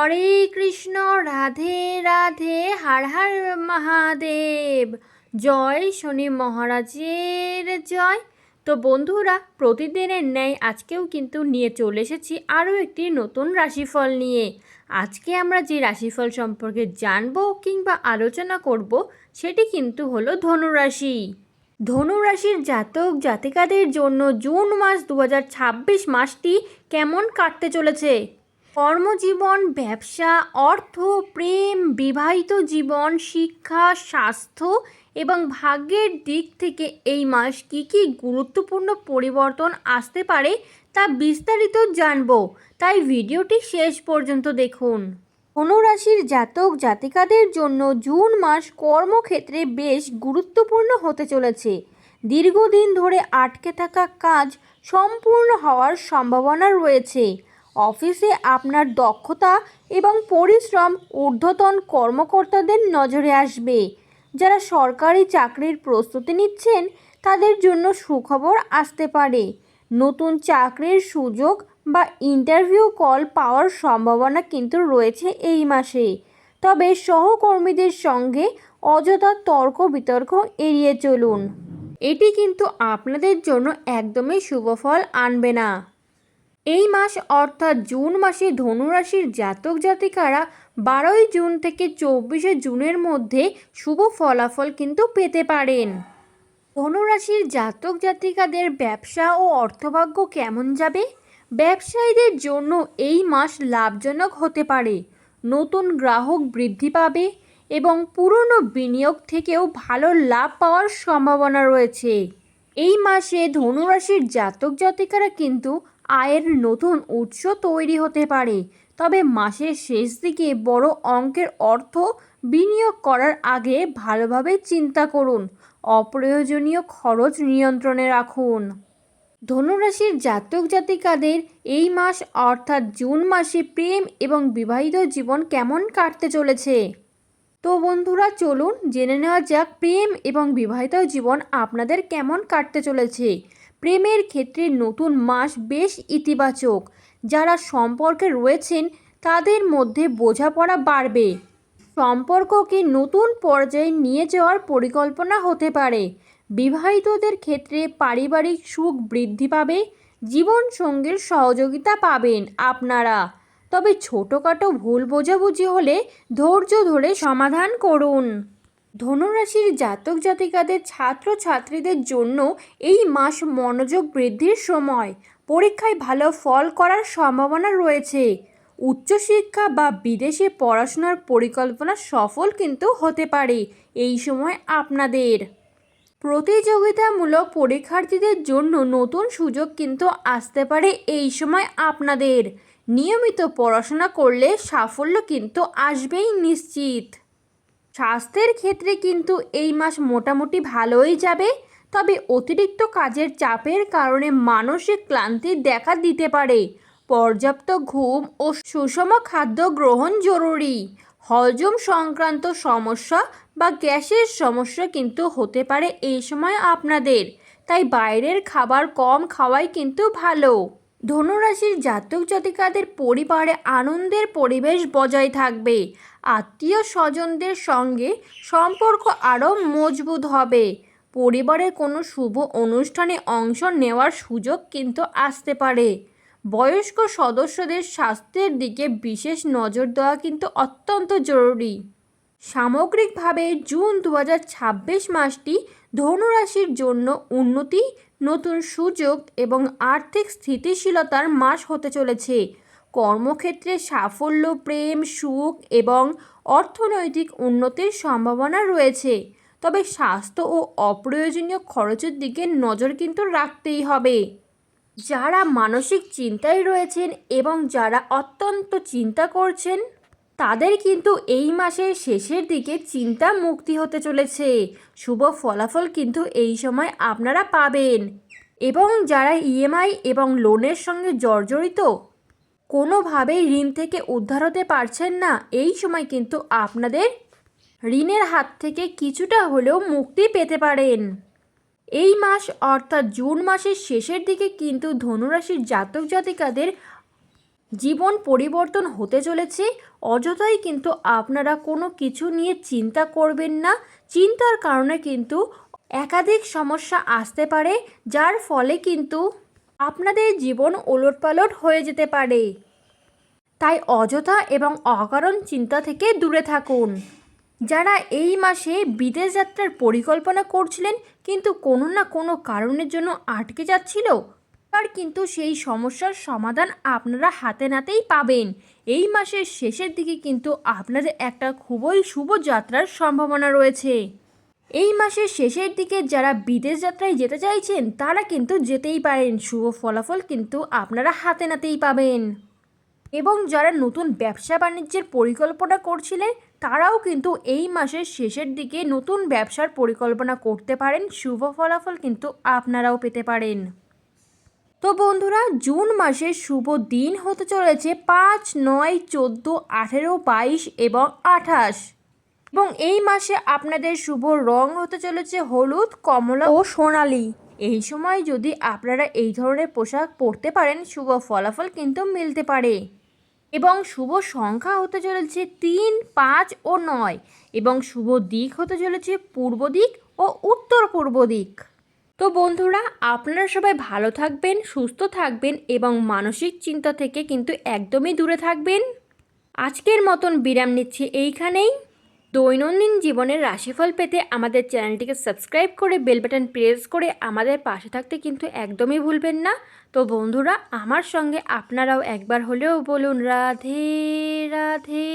হরে কৃষ্ণ, রাধে রাধে, হর হর মহাদেব। জয় শনি মহারাজের জয়। তো বন্ধুরা, প্রতিদিনের ন্যায় আজকেও কিন্তু নিয়ে চলে এসেছি আরও একটি নতুন রাশিফল নিয়ে। আজকে আমরা যে রাশিফল সম্পর্কে জানবো কিংবা আলোচনা করব সেটি কিন্তু হলো ধনুরাশি। ধনুরাশির জাতক জাতিকাদের জন্য জুন মাস 2026 মাসটি কেমন কাটতে চলেছে? কর্মজীবন, ব্যবসা, অর্থ, প্রেম, বিবাহিত জীবন, শিক্ষা, স্বাস্থ্য এবং ভাগ্যের দিক থেকে এই মাস কী গুরুত্বপূর্ণ পরিবর্তন আসতে পারে তা বিস্তারিত জানব, তাই ভিডিওটি শেষ পর্যন্ত দেখুন। ধনুরাশির জাতক জাতিকাদের জন্য জুন মাস কর্মক্ষেত্রে বেশ গুরুত্বপূর্ণ হতে চলেছে। দীর্ঘদিন ধরে আটকে থাকা কাজ সম্পূর্ণ হওয়ার সম্ভাবনা রয়েছে। অফিসে আপনার দক্ষতা এবং পরিশ্রম ঊর্ধ্বতন কর্মকর্তাদের নজরে আসবে। যারা সরকারি চাকরির প্রস্তুতি নিচ্ছেন তাদের জন্য সুখবর আসতে পারে। নতুন চাকরির সুযোগ বা ইন্টারভিউ কল পাওয়ার সম্ভাবনা কিন্তু রয়েছে এই মাসে। তবে সহকর্মীদের সঙ্গে অযথা তর্ক বিতর্ক এড়িয়ে চলুন। এটি কিন্তু আপনাদের জন্য একদমই শুভফল আনবে না। এই মাস অর্থাৎ জুন মাসে ধনুরাশির জাতক জাতিকারা 12 জুন থেকে 24 জুনের মধ্যে শুভ ফলাফল কিন্তু পেতে পারেন। ধনুরাশির জাতক জাতিকাদের ব্যবসা ও অর্থভাগ্য কেমন যাবে? ব্যবসায়ীদের জন্য এই মাস লাভজনক হতে পারে। নতুন গ্রাহক বৃদ্ধি পাবে এবং পুরনো বিনিয়োগ থেকেও ভালো লাভ পাওয়ার সম্ভাবনা রয়েছে। এই মাসে ধনুরাশির জাতক জাতিকারা কিন্তু আয়ের নতুন উৎস তৈরি হতে পারে। তবে মাসের শেষ দিকে বড় অঙ্কের অর্থ বিনিয়োগ করার আগে ভালোভাবে চিন্তা করুন। অপ্রয়োজনীয় খরচ নিয়ন্ত্রণে রাখুন। ধনুরাশির জাতক জাতিকাদের এই মাস অর্থাৎ জুন মাসে প্রেম এবং বিবাহিত জীবন কেমন কাটতে চলেছে? তো বন্ধুরা, চলুন জেনে নেওয়া যাক প্রেম এবং বিবাহিত জীবন আপনাদের কেমন কাটতে চলেছে। প্রেমের ক্ষেত্রে নতুন মাস বেশ ইতিবাচক। যারা সম্পর্কে রয়েছেন তাদের মধ্যে বোঝাপড়া বাড়বে। সম্পর্ককে নতুন পর্যায়ে নিয়ে যাওয়ার পরিকল্পনা হতে পারে। বিবাহিতদের ক্ষেত্রে পারিবারিক সুখ বৃদ্ধি পাবে। জীবনসঙ্গীর সহযোগিতা পাবেন আপনারা। তবে ছোটোখাটো ভুল বোঝাবুঝি হলে ধৈর্য ধরে সমাধান করুন। ধনুরাশির জাতক জাতিকাদের ছাত্রছাত্রীদের জন্য এই মাস মনোযোগ বৃদ্ধির সময়। পরীক্ষায় ভালো ফল করার সম্ভাবনা রয়েছে। উচ্চশিক্ষা বা বিদেশে পড়াশোনার পরিকল্পনা সফল কিন্তু হতে পারে এই সময় আপনাদের। প্রতিযোগিতামূলক পরীক্ষার্থীদের জন্য নতুন সুযোগ কিন্তু আসতে পারে এই সময় আপনাদের। নিয়মিত পড়াশোনা করলে সাফল্য কিন্তু আসবেই নিশ্চিত। স্বাস্থ্যের ক্ষেত্রে কিন্তু এই মাস মোটামুটি ভালোই যাবে। তবে অতিরিক্ত কাজের চাপের কারণে মানসিক ক্লান্তি দেখা দিতে পারে। পর্যাপ্ত ঘুম ও সুষম খাদ্য গ্রহণ জরুরি। হজম সংক্রান্ত সমস্যা বা গ্যাসের সমস্যা কিন্তু হতে পারে এই সময় আপনাদের, তাই বাইরের খাবার কম খাওয়াই কিন্তু ভালো। ধনুরাশির জাতক জাতিকাদের পরিবারে আনন্দের পরিবেশ বজায় থাকবে। আত্মীয় স্বজনদের সঙ্গে সম্পর্ক আরও মজবুত হবে। পরিবারের কোনো শুভ অনুষ্ঠানে অংশ নেওয়ার সুযোগ কিন্তু আসতে পারে। বয়স্ক সদস্যদের স্বাস্থ্যের দিকে বিশেষ নজর দেওয়া কিন্তু অত্যন্ত জরুরি। সামগ্রিকভাবে জুন 2026 মাসটি ধনুরাশির জন্য উন্নতি, নতুন সুযোগ এবং আর্থিক স্থিতিশীলতার মাস হতে চলেছে। কর্মক্ষেত্রে সাফল্য, প্রেম, সুখ এবং অর্থনৈতিক উন্নতির সম্ভাবনা রয়েছে। তবে স্বাস্থ্য ও অপ্রয়োজনীয় খরচের দিকে নজর কিন্তু রাখতেই হবে। যারা মানসিক চিন্তায় রয়েছেন এবং যারা অত্যন্ত চিন্তা করছেন তাদের কিন্তু এই মাসের শেষের দিকে চিন্তা মুক্তি হতে চলেছে। শুভ ফলাফল কিন্তু এই সময় আপনারা পাবেন। এবং যারা ইএমআই এবং লোনের সঙ্গে জর্জরিত, কোনোভাবেই ঋণ থেকে উদ্ধার হতে পারছেন না, এই সময় কিন্তু আপনাদের ঋণের হাত থেকে কিছুটা হলেও মুক্তি পেতে পারেন। এই মাস অর্থাৎ জুন মাসের শেষের দিকে কিন্তু ধনুরাশির জাতক জাতিকাদের জীবন পরিবর্তন হতে চলেছে। অযথাই কিন্তু আপনারা কোনো কিছু নিয়ে চিন্তা করবেন না। চিন্তার কারণে কিন্তু একাধিক সমস্যা আসতে পারে, যার ফলে কিন্তু আপনাদের জীবন ওলটপালট হয়ে যেতে পারে। তাই অযথা এবং অকারণ চিন্তা থেকে দূরে থাকুন। যারা এই মাসে বিদেশ যাত্রার পরিকল্পনা করছিলেন কিন্তু কোনো না কোনো কারণের জন্য আটকে যাচ্ছিল, আর কিন্তু সেই সমস্যার সমাধান আপনারা হাতে নাতেই পাবেন। এই মাসের শেষের দিকে কিন্তু আপনাদের একটা খুবই শুভ যাত্রার সম্ভাবনা রয়েছে। এই মাসের শেষের দিকে যারা বিদেশ যাত্রায় যেতে চাইছেন তারা কিন্তু যেতেই পারেন। শুভ ফলাফল কিন্তু আপনারা হাতে নাতেই পাবেন। এবং যারা নতুন ব্যবসা বাণিজ্যের পরিকল্পনা করছিলেন তারাও কিন্তু এই মাসের শেষের দিকে নতুন ব্যবসার পরিকল্পনা করতে পারেন। শুভ ফলাফল কিন্তু আপনারাও পেতে পারেন। তো বন্ধুরা, জুন মাসের শুভ দিন হতে চলেছে 5, 9, 14, 18, 22 এবং 28। এবং এই মাসে আপনাদের শুভ রং হতে চলেছে হলুদ, কমলা ও সোনালি। এই সময় যদি আপনারা এই ধরনের পোশাক পরতে পারেন শুভ ফলাফল কিন্তু মিলতে পারে। এবং শুভ সংখ্যা হতে চলেছে 3, 5 ও 9। এবং শুভ দিক হতে চলেছে পূর্ব দিক ও উত্তর পূর্ব দিক। তো বন্ধুরা, আপনারা সবাই ভালো থাকবেন, সুস্থ থাকবেন এবং মানসিক চিন্তা থেকে কিন্তু একদমই দূরে থাকবেন। আজকের মতন বিরাম নিচ্ছি এইখানেই। দৈনন্দিন জীবনের রাশিফল পেতে আমাদের চ্যানেলটিকে সাবস্ক্রাইব করে বেল বাটন প্রেস করে আমাদের পাশে থাকতে কিন্তু একদমই ভুলবেন না। তো বন্ধুরা, আমার সঙ্গে আপনারাও একবার হলেও বলুন রাধে রাধে।